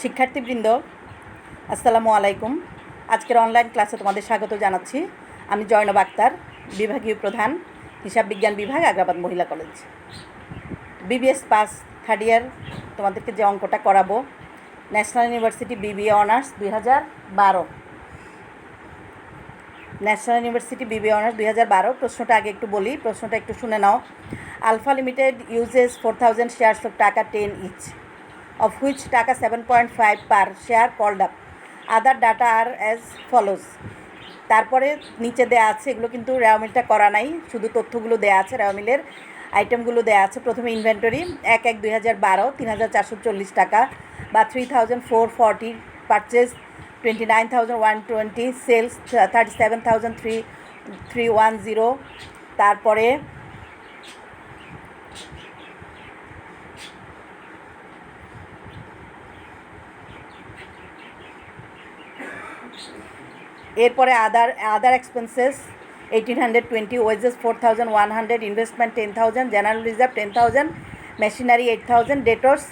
শিক্ষার্থীবৃন্দ, আসসালামু আলাইকুম। আজকের অনলাইন ক্লাসে তোমাদের স্বাগত জানাচ্ছি। আমি জয়নব আক্তার, বিভাগীয় প্রধান, হিসাব বিজ্ঞান বিভাগ, আগ্রাবাদ মহিলা college. BBS pass third year তোমাদেরকে যে অঙ্কটা করাবো, national university BBA honours 2012। National university BBA honours 2012। প্রশ্নটা আগে একটু বলি, প্রশ্নটা একটু শুনে নাও। Alpha limited uses 4000 shares of টাকা 10 each, of which টাকা 7.5 per share called up. Other data are as follows. তারপরে নিচে দেয়া আছে, এগুলো কিন্তু রেওয়ামিলটা করা নাই, শুধু তথ্যগুলো দেয়া আছে, রেওয়ামিলের আইটেমগুলো দেয়া আছে। প্রথমে ইনভেন্টরি 1/1/2012 3440 টাকা বা 3440, পারচেজ 29120, সেলস 37,310। তারপরে এরপরে other expenses 1820, wages 4100, investment 10,000, general reserve 10,000, machinery 8,000, debtors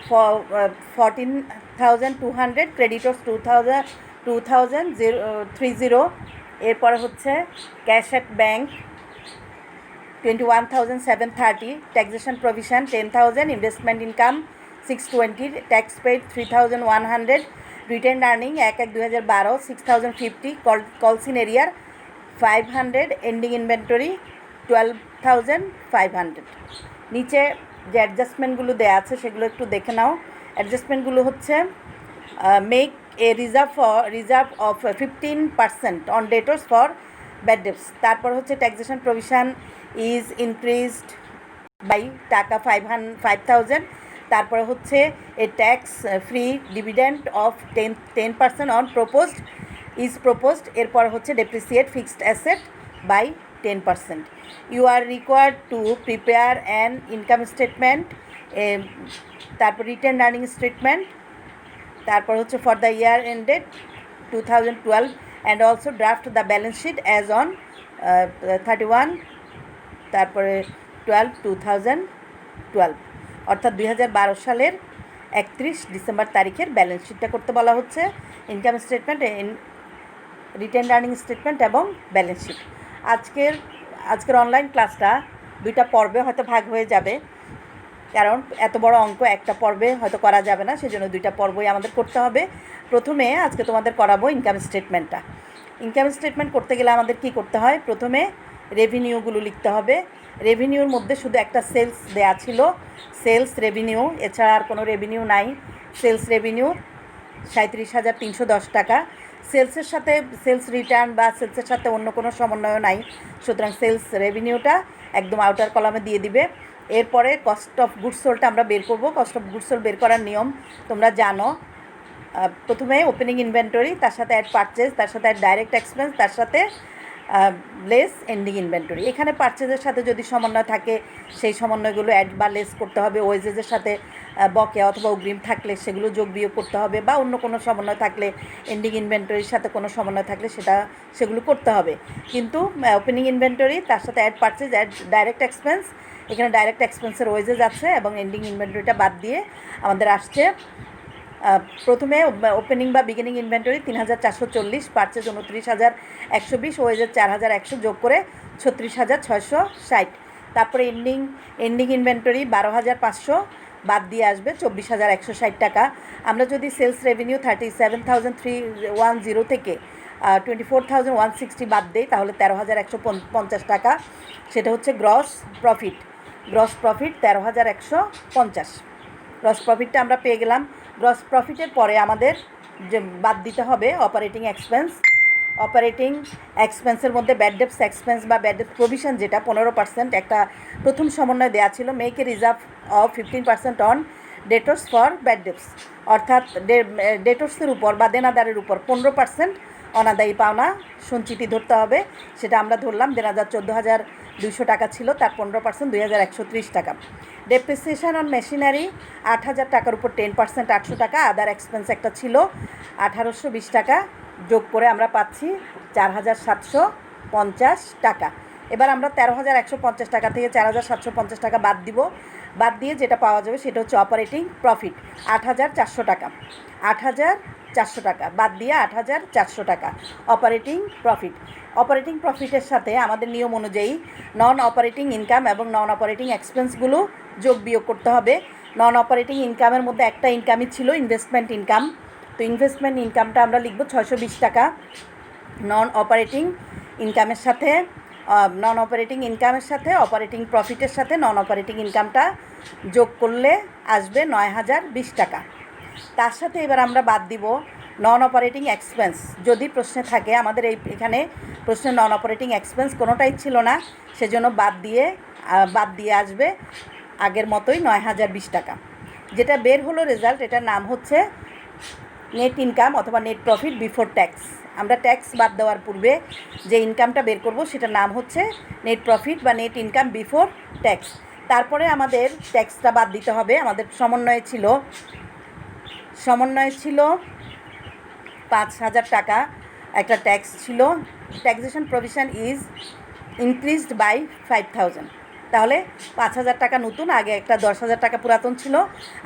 14,200, creditors 2,030। এরপরে হচ্ছে cash at bank 21,730, taxation provision 10,000, investment income 620, tax paid 3,100, retained earning 1/1/2012 6,050, calls in arrear 500, ending inventory 12,500। নিচে যে অ্যাডজাস্টমেন্টগুলো দেওয়া আছে সেগুলো একটু দেখে নাও। অ্যাডজাস্টমেন্টগুলো হচ্ছে make a reserve of 15% on debtors for bad debts. তারপর হচ্ছে taxation provision is increased by টাকা 5,000। তারপরে হচ্ছে a tax free dividend of 10% on proposed. এরপর হচ্ছে depreciate fixed asset by 10%। You are required to prepare an income statement, তারপর retained earning statement, তারপর হচ্ছে for the year ended 2012 and also draft the balance sheet as on 31 তারপরে 12/2012, অর্থাৎ 2012 সালের 31 December তারিখের balance শিটটা করতে বলা হচ্ছে। Income statement, written earning statement এবং ব্যালেন্স শিট। আজকের অনলাইন ক্লাসটা দুইটা পর্বে হয়তো ভাগ হয়ে যাবে, কারণ এত বড় অঙ্ক একটা পর্বে হয়তো করা যাবে না, সেজন্য দুইটা পর্বই আমাদের করতে হবে। প্রথমে আজকে তোমাদের করাবো ইনকাম স্টেটমেন্টটা। ইনকাম স্টেটমেন্ট করতে গেলে আমাদের কি করতে হয়? প্রথমে রেভিনিউগুলো লিখতে হবে। রেভিনিউর মধ্যে শুধু একটা সেলস দেয়া ছিল, সেলস রেভিনিউ, এছাড়া আর কোনো রেভিনিউ নাই। সেলস রেভিনিউ 37,310 টাকা। সেলসের সাথে সেলস রিটার্ন বা সেলসের সাথে অন্য কোনো সমন্বয় নাই, সুতরাং সেলস রেভিনিউটা একদম আউটার কলামে দিয়ে দিবে। এরপরে কস্ট অফ গুডস সোল্ডটা আমরা বের করব। কস্ট অফ গুডস সোল্ড বের করার নিয়ম তোমরা জানো। প্রথমে ওপেনিং ইনভেন্টরি, তার সাথে অ্যাড পারচেজ, তার সাথে অ্যাড ডাইরেক্ট এক্সপেন্স, তার সাথে লেস এন্ডিং ইনভেন্টরি। এখানে পারচেজের সাথে যদি সমন্বয় থাকে সেই সমন্বয়গুলো অ্যাড বা লেস করতে হবে। ওয়েজেসের সাথে বকেয়া অথবা অগ্রিম থাকলে সেগুলো যোগ বিয়োগ করতে হবে, বা অন্য কোনো সমন্বয় থাকলে, এন্ডিং ইনভেন্টরির সাথে কোনো সমন্বয় থাকলে সেগুলো করতে হবে। কিন্তু ওপেনিং ইনভেন্টরি, তার সাথে add purchase, add direct expense, এখানে ডাইরেক্ট এক্সপেন্সের ওয়েজেস আছে এবং এন্ডিং ইনভেন্টরিটা বাদ দিয়ে আমাদের আসছে প্রথমে ওপেনিং বা বিগিনিং ইনভেন্টরি 3,440, পারচেজ 29,120, ওয়েজের 4,100, যোগ করে 36,660। তারপরে এন্ডিং ইনভেন্টরি 12,500, বাদ দিয়ে আসবে 24,160 টাকা। আমরা যদি সেলস রেভিনিউ 37,310 থেকে 24,160 বাদ দেই, তাহলে 13,150 টাকা। সেটা হচ্ছে গ্রস প্রফিট 13,150। গ্রস প্রফিটটা আমরা পেয়ে গেলাম। গ্রস প্রফিটের পরে আমাদের যে বাদ দিতে হবে অপারেটিং এক্সপেন্স। অপারেটিং এক্সপেন্সের মধ্যে ব্যাড ডেটস এক্সপেন্স বা ব্যাড ডেটস প্রভিশন, যেটা 15%, একটা প্রথম সমন্বয় দেওয়া ছিল, make a reserve of 15% on debtors for bad dates, অর্থাৎ ডেটর্সের উপর বা দেনাদারের উপর 15% অনাদায়ী পাওনা সঞ্চিতি ধরতে হবে। সেটা আমরা ধরলাম, দেনাদার 14,200 টাকা ছিল, তার 15% 2,130 টাকা। ডেপ্রিসিয়েশন অন মেশিনারি 8,000 টাকার উপর 10% 800 টাকা। আদার এক্সপেন্স একটা ছিল 1,820 টাকা, যোগ করে আমরা পাচ্ছি 4,750 টাকা। এবার আমরা 13,150 টাকা থেকে 4,750 টাকা বাদ দিব। বাদ দিয়ে যেটা পাওয়া যাবে সেটা হচ্ছে অপারেটিং প্রফিট 8,400 টাকা। 8,400 টাকা বাদ দিয়ে 8,400 টাকা অপারেটিং প্রফিট। অপারেটিং প্রফিটের সাথে আমাদের নিয়ম অনুযায়ী নন অপারেটিং ইনকাম এবং নন অপারেটিং এক্সপেন্সগুলো যোগ বিয়োগ করতে হবে। নন অপারেটিং ইনকামের মধ্যে একটা ইনকামই ছিল ইনভেস্টমেন্ট ইনকাম, তো ইনভেস্টমেন্ট ইনকামটা আমরা লিখব 620 টাকা। নন অপারেটিং ইনকামের সাথে অপারেটিং প্রফিটের সাথে নন অপারেটিং ইনকামটা যোগ করলে আসবে 9,020 টাকা। তার সাথে এবার আমরা বাদ দিব নন অপারেটিং এক্সপেন্স। যদি প্রশ্নে থাকে, আমাদের এখানে প্রশ্নে নন অপারেটিং এক্সপেন্স কোনোটাই ছিল না, সেজন্য বাদ দিয়ে আসবে আগের মতোই 9,020 টাকা। যেটা বের হলো রেজাল্ট, এটার নাম হচ্ছে নেট ইনকাম অথবা নেট প্রফিট বিফোর ট্যাক্স। আমরা ট্যাক্স বাদ দেওয়ার পূর্বে যে ইনকামটা বের করব সেটার নাম হচ্ছে নেট প্রফিট বা নেট ইনকাম বিফোর ট্যাক্স। তারপরে আমাদের ট্যাক্সটা বাদ দিতে হবে। আমাদের সমন্বয়ে ছিল 5,000 টাকা একটা ট্যাক্স ছিল। Taxation provision is increased by 5,000। তাহলে 5,000 টাকা নতুন, আগে একটা 10,000 টাকা পুরাতন ছিল,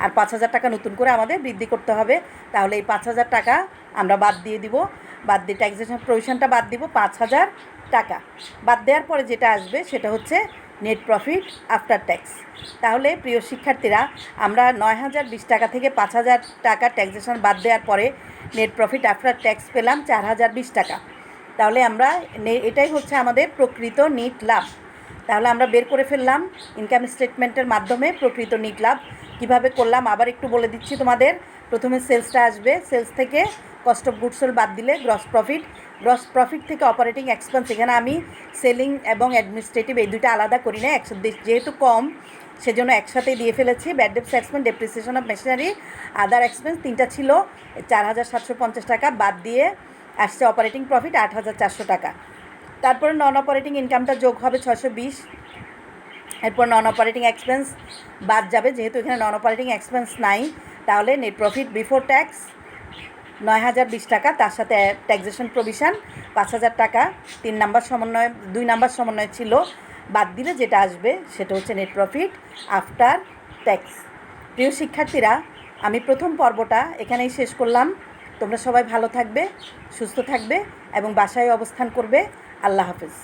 আর 5,000 টাকা নতুন করে আমাদের বৃদ্ধি করতে হবে। তাহলে এই 5,000 টাকা আমরা বাদ দিয়ে ট্যাক্সেশন প্রভিশনটা বাদ দিব 5,000 টাকা। বাদ দেওয়ার পরে যেটা আসবে সেটা হচ্ছে নেট প্রফিট আফটার ট্যাক্স। তাহলে প্রিয় শিক্ষার্থীরা, আমরা 9,020 টাকা থেকে 5,000 টাকা ট্যাক্সেশন বাদ দেওয়ার পরে নেট প্রফিট আফটার ট্যাক্স পেলাম 4,020 টাকা। তাহলে এটাই হচ্ছে আমাদের প্রকৃত নিট লাভ। তাহলে আমরা বের করে ফেললাম ইনকাম স্টেটমেন্টের মাধ্যমে প্রকৃত নিট লাভ। কীভাবে করলাম আবার একটু বলে দিচ্ছি তোমাদের। প্রথমে সেলসটা আসবে, সেলস থেকে কস্ট অফ গুডস সোল্ড বাদ দিলে গ্রস প্রফিট থেকে অপারেটিং এক্সপেন্স। এখানে আমি সেলিং এবং অ্যাডমিনিস্ট্রেটিভ এই দুইটা আলাদা করি না, যেহেতু কম সেজন্য একসাথেই দিয়ে ফেলেছি। Bad dates expense, depreciation of machinery, other expense তিনটা ছিল 4,750 টাকা। বাদ দিয়ে আসছে অপারেটিং প্রফিট 8,400 টাকা। তারপরে নন অপারেটিং ইনকামটা যোগ হবে 620। এরপর নন অপারেটিং এক্সপেন্স বাদ যাবে, যেহেতু এখানে নন অপারেটিং এক্সপেন্স নাই। তাহলে নেট প্রফিট বিফোর ট্যাক্স 9,020 টাকা, তার সাথে ট্যাক্সেশন প্রভিশন 5,000 টাকা। 2 নাম্বার সমন্বয় ছিল। বাদ দিলে যেটা আসবে সেটা হচ্ছে নেট প্রফিট আফটার ট্যাক্স। প্রিয় শিক্ষার্থীরা, আমি প্রথম পর্বটা এখানেই শেষ করলাম। তোমরা সবাই ভালো থাকবে, সুস্থ থাকবে এবং বাসায় অবস্থান করবে। আল্লাহ হাফেজ।